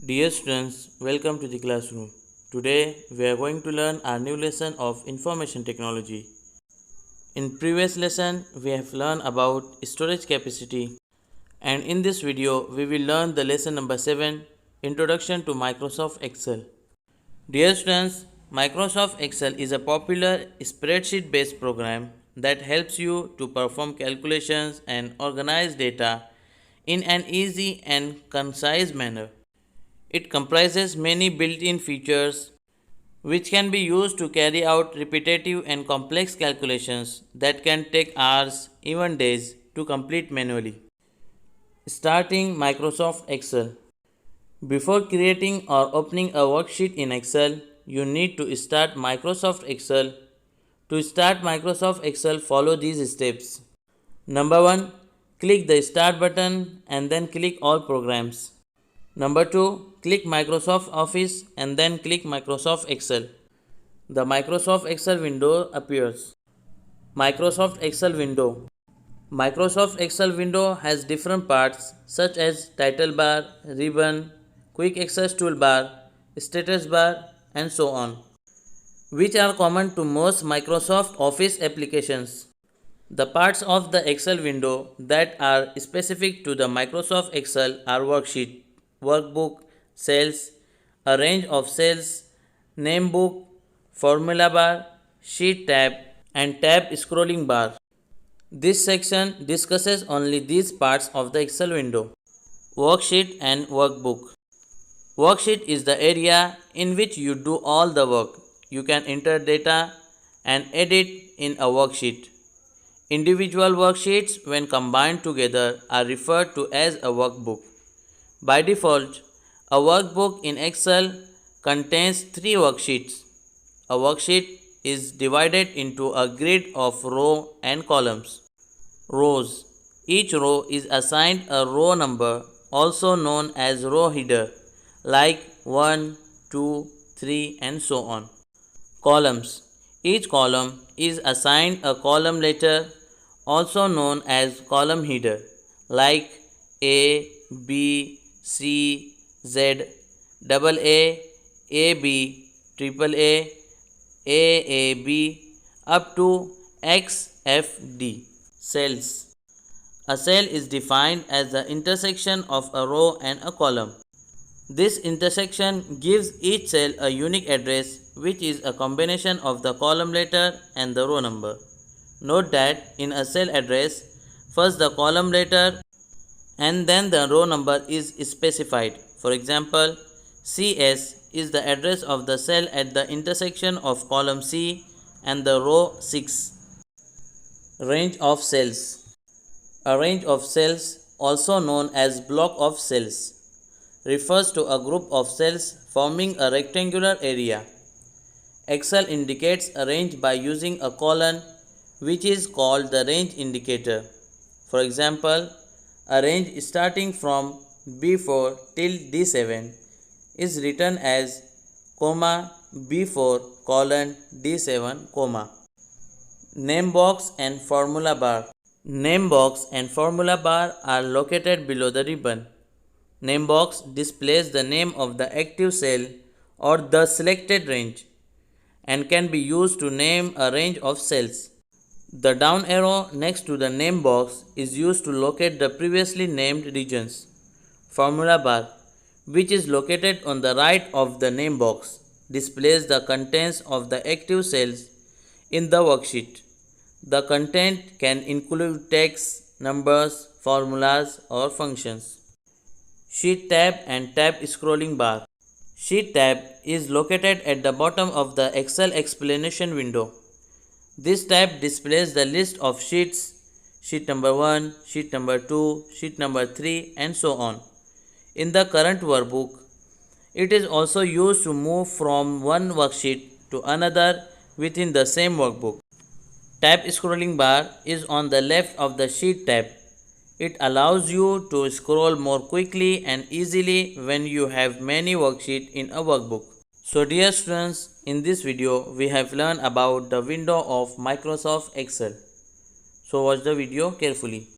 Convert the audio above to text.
Dear students, welcome to the classroom. Today we are going to learn our new lesson of information technology. In previous lesson we have learned about storage capacity, and in this video we will learn the lesson number 7, Introduction to Microsoft Excel. Dear students, Microsoft Excel is a popular spreadsheet based program that helps you to perform calculations and organize data in an easy and concise manner. It comprises many built-in features which can be used to carry out repetitive and complex calculations that can take hours, even days, to complete manually. Starting Microsoft Excel. Before creating or opening a worksheet in Excel, you need to start Microsoft Excel. To start Microsoft Excel, follow these steps. Number 1. Click the Start button and then click All Programs. Number 2. Click Microsoft Office and then click Microsoft Excel. The Microsoft Excel window appears. Microsoft Excel window. Microsoft Excel window has different parts such as title bar, ribbon, quick access toolbar, status bar, and so on, which are common to most Microsoft Office applications. The parts of the Excel window that are specific to the Microsoft Excel are Worksheet, Workbook, Cells, a range of cells, Name book, Formula bar, Sheet tab, and Tab scrolling bar. This section discusses only these parts of the Excel window. Worksheet and Workbook. Worksheet is the area in which you do all the work. You can enter data and edit in a worksheet. Individual worksheets, when combined together, are referred to as a workbook. By default, a workbook in Excel contains 3 worksheets. A worksheet is divided into a grid of rows and columns. Rows. Each row is assigned a row number, also known as row header, like 1, 2, 3, and so on. Columns. Each column is assigned a column letter, also known as column header, like A, B, C, Z, double A, AB, triple A, AAB, up to XFD. Cells. A cell is defined as the intersection of a row and a column. This intersection gives each cell a unique address, which is a combination of the column letter and the row number. Note that in a cell address, first the column letter and then the row number is specified. For example, CS is the address of the cell at the intersection of column C and the row 6. Range of cells. A range of cells, also known as block of cells, refers to a group of cells forming a rectangular area. Excel indicates a range by using a colon, which is called the range indicator. For example, a range starting from B4 till D7 is written as comma B4 colon D7 comma. Name box and formula bar. Name box and formula bar are located below the ribbon. Name box displays the name of the active cell or the selected range and can be used to name a range of cells. The down arrow next to the name box is used to locate the previously named regions. Formula bar, which is located on the right of the name box, displays the contents of the active cells in the worksheet. The content can include text, numbers, formulas, or functions. Sheet tab and tab scrolling bar. Sheet tab is located at the bottom of the Excel explanation window. This tab displays the list of sheets, sheet number 1, sheet number 2, sheet number 3, and so on. In the current workbook, it is also used to move from one worksheet to another within the same workbook. Tab scrolling bar is on the left of the sheet tab. It allows you to scroll more quickly and easily when you have many worksheets in a workbook. So dear students, in this video we have learned about the window of Microsoft Excel. So watch the video carefully.